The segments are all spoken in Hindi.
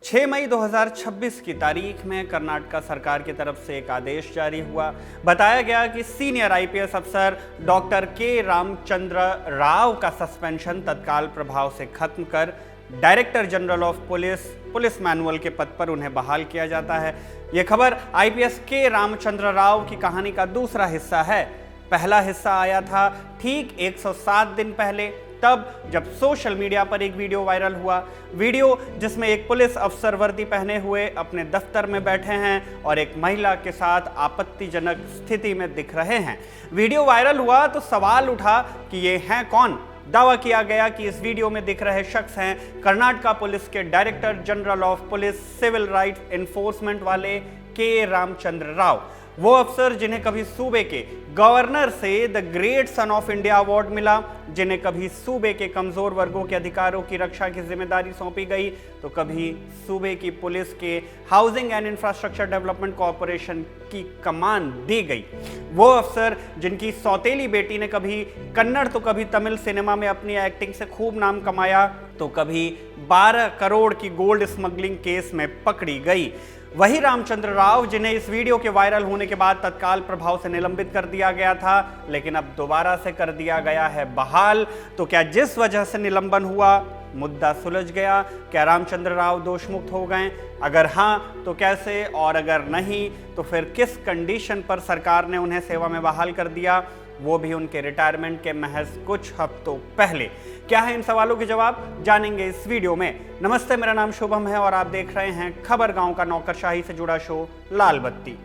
6 मई 2026 की तारीख में कर्नाटक सरकार की तरफ से एक आदेश जारी हुआ। बताया गया कि सीनियर आईपीएस अफसर डॉक्टर के रामचंद्र राव का सस्पेंशन तत्काल प्रभाव से खत्म कर director general of police manual के पद पर उन्हें बहाल किया जाता है। यह खबर आईपीएस के रामचंद्र राव की कहानी का दूसरा हिस्सा है। पहला हिस्सा आया था ठीक 107 दिन पहले, तब जब सोशल मीडिया पर एक वीडियो वायरल हुआ। वीडियो जिसमें एक पुलिस अफसर वर्दी पहने हुए अपने दफ्तर में बैठे हैं और एक महिला के साथ आपत्तिजनक स्थिति में दिख रहे हैं। वीडियो वायरल हुआ तो सवाल उठा कि ये हैं कौन। दावा किया गया कि इस वीडियो में दिख रहे शख्स हैं कर्नाटक पुलिस के director general of police civil rights enforcement वाले के रामचंद्र राव, वो अफसर जिन्हें कभी सूबे के गवर्नर से the great son of India award मिला, जिन्हें कभी सूबे के कमजोर वर्गों के अधिकारों की रक्षा की जिम्मेदारी सौंपी गई, तो कभी सूबे की पुलिस के housing and infrastructure development corporation की कमान दी गई। वो अफसर जिनकी सौतेली बेटी ने कभी कन्नड़ तो कभी तमिल सिनेमा में अपनी एक्टिंग से खूब नाम कमाया, तो कभी 12 करोड़ की गोल्ड स्मगलिंग केस में पकड़ी गई। वही रामचंद्र राव जिन्हें इस वीडियो के वायरल होने के बाद तत्काल प्रभाव से निलंबित कर दिया गया था, लेकिन अब दोबारा से कर दिया गया है बहाल। तो क्या जिस वजह से निलंबन हुआ मुद्दा सुलझ गया? क्या रामचंद्र राव दोषमुक्त हो गए? अगर हाँ तो कैसे, और अगर नहीं तो फिर किस कंडीशन पर सरकार ने उन्हें सेवा में बहाल कर दिया, वो भी उनके रिटायरमेंट के महज कुछ हफ्तों पहले? क्या है इन सवालों के जवाब, जानेंगे इस वीडियो में। नमस्ते, मेरा नाम शुभम है और आप देख रहे हैं खबर गांव का नौकरशाही से जुड़ा शो लाल बत्ती।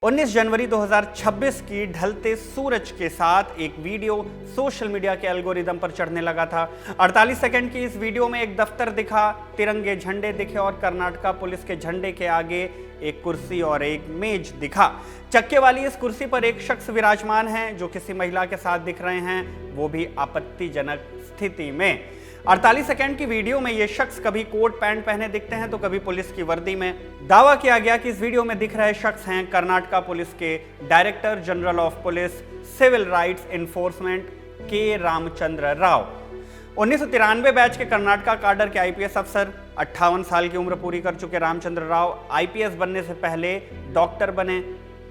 उन्नीस जनवरी 2026 की ढलते सूरज के साथ एक वीडियो सोशल मीडिया के एल्गोरिदम पर चढ़ने लगा था। 48 सेकंड की इस वीडियो में एक दफ्तर दिखा, तिरंगे झंडे दिखे और कर्नाटक पुलिस के झंडे के आगे एक कुर्सी और एक मेज दिखा। चक्के वाली इस कुर्सी पर एक शख्स विराजमान है जो किसी महिला के साथ दिख रहे हैं, वो भी आपत्तिजनक स्थिति में। 48 सेकंड की वीडियो में ये शख्स कभी कोट पैंट पहने दिखते हैं तो कभी पुलिस की वर्दी में। दावा किया गया कि इस वीडियो में दिख रहे शख्स हैं कर्नाटक पुलिस के director general of police civil rights enforcement K Ramachandra Rao. 1993 batch के कर्नाटक काडर के आईपीएस अफसर, 58 साल की उम्र पूरी कर चुके रामचंद्र राव आईपीएस बनने से पहले डॉक्टर बने,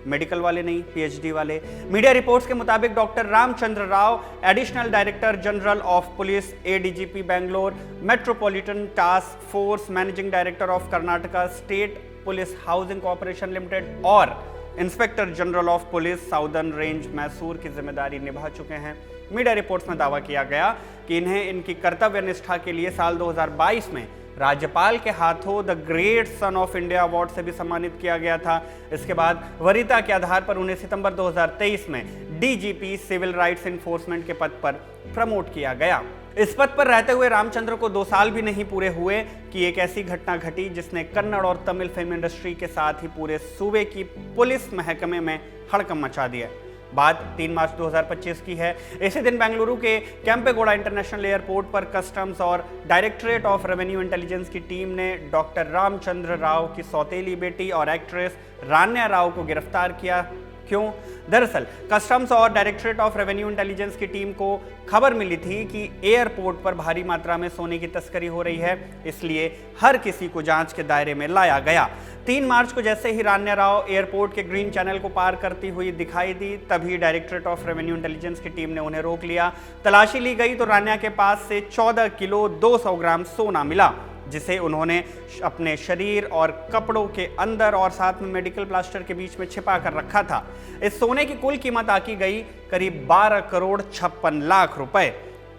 मेडिकल वाले नहीं, पीएचडी वाले। मीडिया रिपोर्ट्स के मुताबिक doctor Ramachandra Rao additional director general of police ADGP Bangalore, metropolitan task force managing director of Karnataka state police housing corporation limited और inspector general of police southern range Mysore की जिम्मेदारी निभा चुके हैं। मीडिया रिपोर्ट्स में दावा किया गया कि इन्हें इनकी कर्तव्य निष्ठा के लिए साल 2022 में राज्यपाल के हाथों the great son of India award से भी सम्मानित किया गया था। इसके बाद वरीयता के आधार पर उन्हें सितंबर 2023 में डीजीपी सिविल राइट्स एनफोर्समेंट के पद पर प्रमोट किया गया। इस पद पर रहते हुए रामचंद्र को 2 साल भी नहीं पूरे हुए कि एक ऐसी घटना घटी जिसने कन्नड़ और तमिल फिल्म इंडस्ट्री के साथ ही पूरे सूबे की पुलिस महकमे में हड़कंप मचा दिया। बात 3 मार्च 2025 की है। इसी दिन बेंगलुरु के केंपेगौड़ा इंटरनेशनल एयरपोर्ट पर कस्टम्स और डायरेक्टरेट ऑफ रेवेन्यू इंटेलिजेंस की टीम ने डॉक्टर रामचंद्र राव की सौतेली बेटी और एक्ट्रेस रान्या राव को गिरफ्तार किया। क्यों? दरअसल कस्टम्स और डायरेक्टरेट ऑफ रेवेन्यू इंटेलिजेंस की टीम को खबर मिली थी कि एयरपोर्ट पर भारी मात्रा में सोने की तस्करी हो रही है, इसलिए हर किसी को जांच के दायरे में लाया गया। 3 मार्च को जैसे ही रान्या राव एयरपोर्ट के ग्रीन चैनल को पार करती हुई दिखाई दी, तभी डायरेक्टरेट ऑफ रेवेन्यू इंटेलिजेंस की टीम ने उन्हें रोक लिया। तलाशी ली गई तो रान्या के पास से 14 किलो 200 ग्राम सोना मिला, जिसे उन्होंने अपने शरीर और कपड़ों के अंदर और साथ में मेडिकल प्लास्टर के बीच में छिपा कर रखा था। इस सोने की कुल कीमत आकी गई करीब 12 करोड़ 56 लाख रुपए।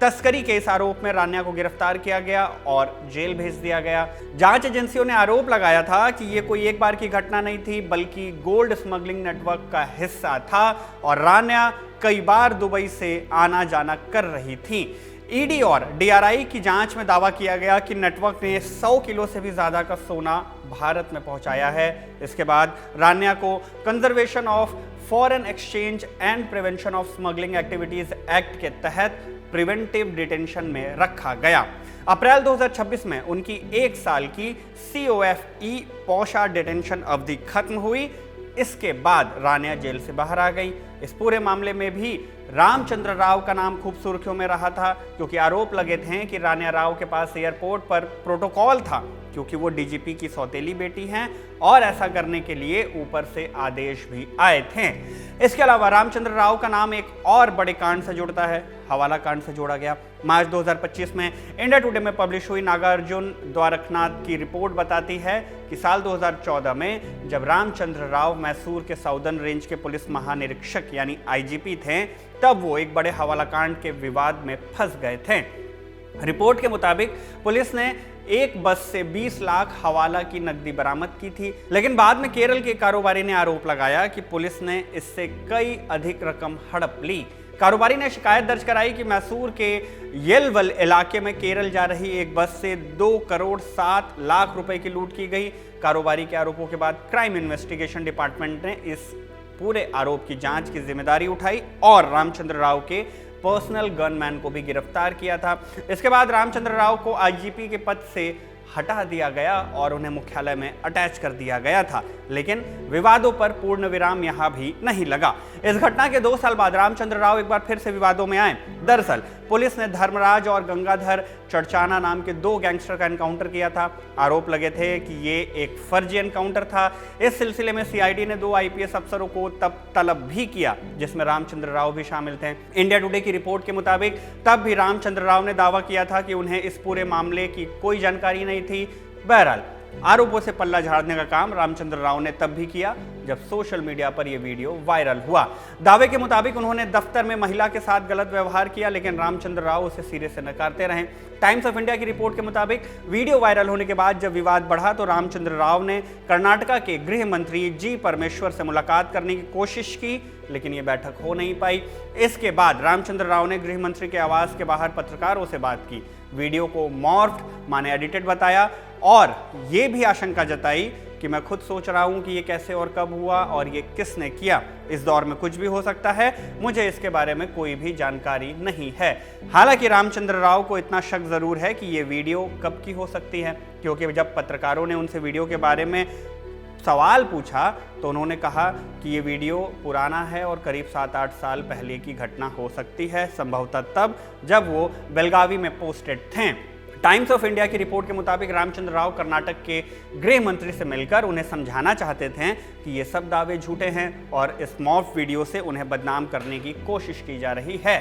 तस्करी के इस आरोप में रान्या को गिरफ्तार किया गया और जेल भेज दिया गया। जांच एजेंसियों ने आरोप लगाया था कि ये कोई एक बार की घटना नहीं थी, बल्कि गोल्ड स्मगलिंग नेटवर्क का हिस्सा था और रान्या कई बार दुबई से आना जाना कर रही थी। ईडी और डीआरआई की जांच में दावा किया गया कि नेटवर्क ने 100 किलो से भी ज्यादा का सोना भारत में पहुंचाया है। इसके बाद रान्या को conservation of foreign exchange and prevention of smuggling activities act के तहत प्रिवेंटिव डिटेंशन में रखा गया। अप्रैल 2026 में उनकी 1 साल की COFE पौषा डिटेंशन अवधि खत्म हुई। इसके बाद रान्या जेल से बाहर आ गई। इस पूरे मामले में भी रामचंद्र राव का नाम खूब सुर्खियों में रहा था, क्योंकि आरोप लगे थे कि रानिया राव के पास एयरपोर्ट पर प्रोटोकॉल था, क्योंकि वो डीजीपी की सौतेली बेटी हैं और ऐसा करने के लिए ऊपर से आदेश भी आए थे। इसके अलावा रामचंद्र राव का नाम एक और बड़े कांड से जुड़ता है, हवाला कांड से जोड़ा गया। मार्च 2025 में इंडिया टुडे में पब्लिश हुई नागार्जुन द्वारकनाथ की रिपोर्ट बताती है कि साल 2014 में जब रामचंद्र राव मैसूर के साउदर्न रेंज के पुलिस महानिरीक्षक यानी आईजीपी थे, तब वो एक बड़े हवाला कांड के विवाद में फंस गए थे। रिपोर्ट के मुताबिक पुलिस ने एक बस से 20 लाख हवाला की नकदी बरामद की थी, लेकिन बाद में केरल के कारोबारी ने आरोप लगाया कि पुलिस ने इससे कई अधिक रकम हड़प ली। कारोबारी ने शिकायत दर्ज कराई कि मैसूर के येलवल इलाके में केरल जा रही एक बस से 2 करोड़ 7 लाख रुपए की लूट की गई। कारोबारी के आरोपों के बाद क्राइम इन्वेस्टिगेशन डिपार्टमेंट ने इस पूरे आरोप की जांच की जिम्मेदारी उठाई और रामचंद्र राव के पर्सनल गनमैन को भी गिरफ्तार किया था। इसके बाद रामचंद्र राव को आईजीपी के पद से हटा दिया गया और उन्हें मुख्यालय में अटैच कर दिया गया था, लेकिन विवादों पर पूर्ण विराम यहां भी नहीं लगा। इस घटना के 2 साल बाद रामचंद्र राव एक बार फिर से विवादों में आए। दरअसल पुलिस ने धर्मराज और गंगाधर चड़चाना नाम के 2 गैंगस्टर का एनकाउंटर किया था। आरोप लगे थे कि ये एक फर्जी एनकाउंटर था। इस सिलसिले में सीआईडी ने 2 आईपीएस अफसरों को तब तलब भी किया, जिसमें रामचंद्र राव भी शामिल थे। इंडिया टुडे की रिपोर्ट के मुताबिक तब भी रामचंद्र राव ने दावा किया था कि उन्हें इस पूरे मामले की कोई जानकारी नहीं थी। बहरहाल आरोपों से पल्ला झाड़ने का काम रामचंद्र राव ने तब भी किया जब सोशल मीडिया पर यह वीडियो वायरल हुआ। दावे के मुताबिक उन्होंने दफ्तर में महिला के साथ गलत व्यवहार किया, लेकिन रामचंद्र राव उसे सिरे से नकारते रहे। टाइम्स ऑफ इंडिया की रिपोर्ट के मुताबिक वीडियो वायरल होने के बाद जब विवाद बढ़ा तो रामचंद्र राव ने कर्नाटका के गृह मंत्री जी परमेश्वर से मुलाकात करने की कोशिश की, लेकिन ये बैठक हो नहीं पाई। इसके बाद रामचंद्र राव ने गृह मंत्री के आवास के बाहर पत्रकारों से बात की, वीडियो को मॉर्फ्ड माने एडिटेड बताया और ये भी आशंका जताई कि मैं खुद सोच रहा हूं कि ये कैसे और कब हुआ और ये किसने किया। इस दौर में कुछ भी हो सकता है, मुझे इसके बारे में कोई भी जानकारी नहीं है। हालांकि रामचंद्र राव को इतना शक जरूर है कि ये वीडियो कब की हो सकती है, क्योंकि जब पत्रकारों ने उनसे वीडियो के बारे में सवाल पूछा तो उन्होंने कहा कि ये वीडियो पुराना है और करीब 7-8 साल पहले की घटना हो सकती है, संभवतः तब जब वो बेलगावी में पोस्टेड थे। टाइम्स ऑफ इंडिया की रिपोर्ट के मुताबिक रामचंद्र राव कर्नाटक के गृह मंत्री से मिलकर उन्हें समझाना चाहते थे कि ये सब दावे झूठे हैं और इस मॉर्फ वीडियो से उन्हें बदनाम करने की कोशिश की जा रही है।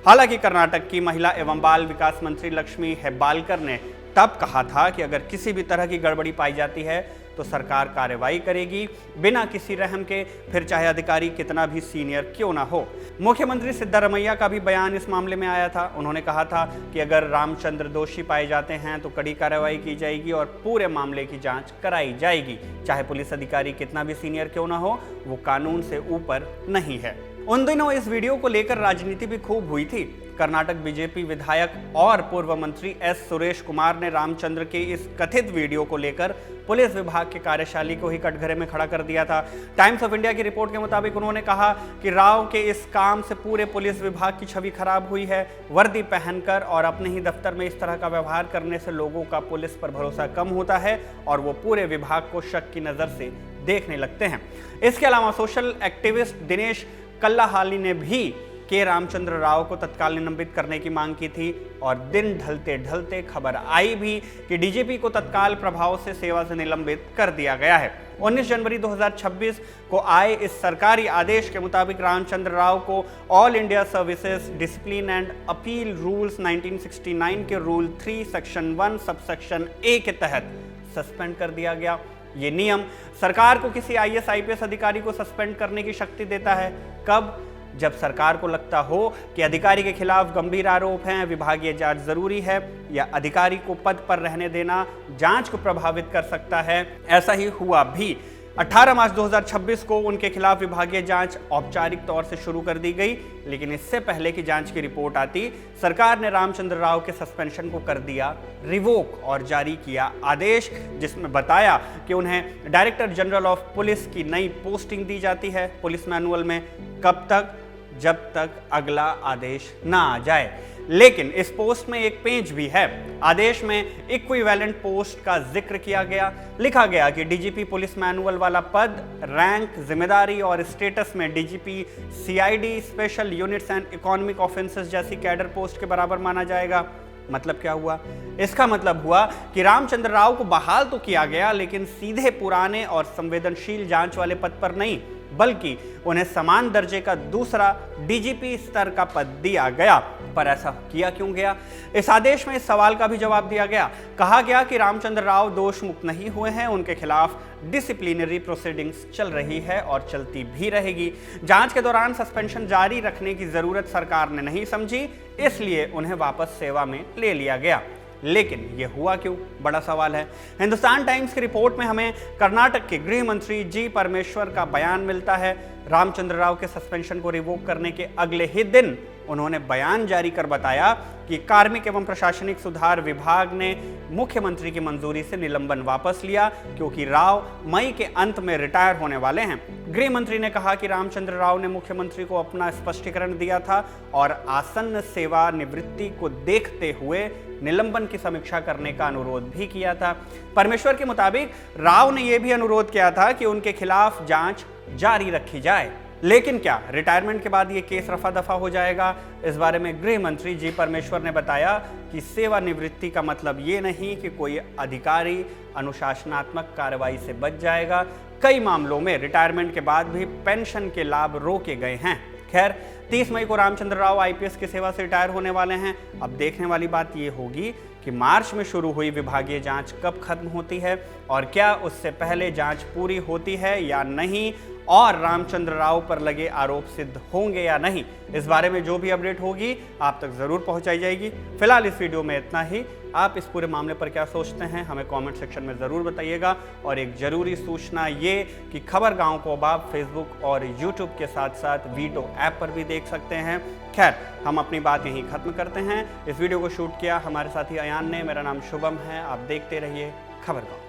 हालांकि कर्नाटक की महिला एवं बाल विकास मंत्री लक्ष्मी हेब्बालकर ने तब कहा था कि अगर किसी भी तरह की गड़बड़ी पाई जाती है तो सरकार कार्रवाई करेगी बिना किसी रहम के, फिर चाहे अधिकारी कितना भी सीनियर क्यों ना हो। मुख्यमंत्री सिद्धारमैया का भी बयान इस मामले में आया था। उन्होंने कहा था कि अगर रामचंद्र दोषी पाए जाते हैं तो कड़ी कार्रवाई की जाएगी और पूरे मामले की जांच कराई जाएगी, चाहे पुलिस अधिकारी कितना भी सीनियर क्यों ना हो, वो कानून से ऊपर नहीं है। उन दिनों इस वीडियो को लेकर राजनीति भी खूब हुई थी। कर्नाटक बीजेपी विधायक और पूर्व मंत्री एस सुरेश कुमार ने रामचंद्र के इस कथित वीडियो को लेकर पुलिस विभाग के कार्यशाली को ही कटघरे में खड़ा कर दिया था। टाइम्स ऑफ इंडिया की रिपोर्ट के मुताबिक उन्होंने कहा कि राव के इस काम से पूरे पुलिस विभाग की छवि खराब हुई है। वर्दी पहनकर और अपने ही दफ्तर में इस तरह का व्यवहार करने से लोगों का पुलिस पर भरोसा कम होता है और वो पूरे विभाग को शक की नज़र से देखने लगते हैं। इसके अलावा सोशल एक्टिविस्ट दिनेश कल्लाहाली ने भी के रामचंद्र राव को तत्काल निलंबित करने की मांग की थी और दिन ढलते ढलते खबर आई भी कि डीजीपी को तत्काल प्रभाव से सेवा से निलंबित कर दिया गया है। 19 जनवरी 2026 को आए इस सरकारी आदेश के मुताबिक रामचंद्र राव को all India services discipline and appeal rules 1969 के रूल 3 सेक्शन 1 सबसेक्शन ए के तहत सस्पेंड कर दिया गया। ये नियम सरकार को किसी आईएएस आईपीएस अधिकारी को सस्पेंड करने की शक्ति देता है। कब? जब सरकार को लगता हो कि अधिकारी के खिलाफ गंभीर आरोप हैं, विभागीय जांच जरूरी है या अधिकारी को पद पर रहने देना जांच को प्रभावित कर सकता है। ऐसा ही हुआ भी। 18 मार्च 2026 को उनके खिलाफ विभागीय जांच औपचारिक तौर से शुरू कर दी गई, लेकिन इससे पहले की जांच की रिपोर्ट आती, सरकार ने रामचंद्र राव के सस्पेंशन को कर दिया रिवोक और जारी किया आदेश, जिसमें बताया कि उन्हें डायरेक्टर जनरल ऑफ पुलिस की नई पोस्टिंग दी जाती है पुलिस मैनुअल में। कब तक? जब तक अगला आदेश ना आ जाए। लेकिन इस पोस्ट में एक पेज भी है। आदेश में इक्विवेलेंट पोस्ट का जिक्र किया गया। लिखा गया कि डीजीपी पुलिस मैनुअल वाला पद रैंक, जिम्मेदारी और स्टेटस में DGP CID, special units and economic offences जैसी कैडर पोस्ट के बराबर माना जाएगा। मतलब क्या हुआ? इसका मतलब हुआ कि रामचंद्र राव को बहाल तो किया गया, लेकिन सीधे पुराने और संवेदनशील जांच वाले पद पर नहीं, बल्कि उन्हें समान दर्जे का दूसरा डीजीपी स्तर का पद दिया गया। पर ऐसा किया क्यों गया? इस आदेश में इस सवाल का भी जवाब दिया गया। कहा गया कि रामचंद्र राव दोष मुक्त नहीं हुए हैं, उनके खिलाफ डिसिप्लिनरी प्रोसीडिंग्स चल रही है और चलती भी रहेगी। जांच के दौरान सस्पेंशन जारी रखने की जरूरत सरकार ने नहीं समझी, इसलिए उन्हें वापस सेवा में ले लिया गया। लेकिन यह हुआ क्यों? बड़ा सवाल है। हिंदुस्तान टाइम्स की रिपोर्ट में हमें कर्नाटक के गृह मंत्री जी परमेश्वर का बयान मिलता है। रामचंद्र राव के सस्पेंशन को रिवोक करने के अगले ही दिन उन्होंने बयान जारी कर बताया कि कार्मिक एवं प्रशासनिक सुधार विभाग ने मुख्यमंत्री की मंजूरी से निलंबन वापस लिया, क्योंकि राव मई के अंत में रिटायर होने वाले हैं। गृह मंत्री ने कहा कि रामचंद्र राव ने मुख्यमंत्री को अपना स्पष्टीकरण दिया था और आसन्न सेवा निवृत्ति को देखते हुए निलंबन की समीक्षा करने का अनुरोध भी किया था। परमेश्वर के मुताबिक राव ने यह भी अनुरोध किया था कि उनके खिलाफ जांच जारी रखी जाए। लेकिन क्या रिटायरमेंट के बाद ये केस रफा दफा हो जाएगा? इस बारे में गृह मंत्री जी परमेश्वर ने बताया कि सेवानिवृत्ति का मतलब ये नहीं कि कोई अधिकारी अनुशासनात्मक कार्रवाई से बच जाएगा। कई मामलों में रिटायरमेंट के बाद भी पेंशन के लाभ रोके गए हैं। खैर, 30 मई को रामचंद्र राव आईपीएस की सेवा से रिटायर होने वाले हैं। अब देखने वाली बात यह होगी कि मार्च में शुरू हुई विभागीय जांच कब खत्म होती है और क्या उससे पहले जांच पूरी होती है या नहीं, और रामचंद्र राव पर लगे आरोप सिद्ध होंगे या नहीं। इस बारे में जो भी अपडेट होगी आप तक जरूर पहुंचाई जाएगी। फिलहाल इस वीडियो में इतना ही। आप इस पूरे मामले पर क्या सोचते हैं हमें कमेंट सेक्शन में ज़रूर बताइएगा। और एक ज़रूरी सूचना ये कि खबर गांव को अब आप फेसबुक और यूट्यूब के साथ साथ वीटो ऐप पर भी देख सकते हैं। खैर, हम अपनी बात यहीं ख़त्म करते हैं। इस वीडियो को शूट किया हमारे साथी अयान ने। मेरा नाम शुभम है। आप देखते रहिए खबर गांव।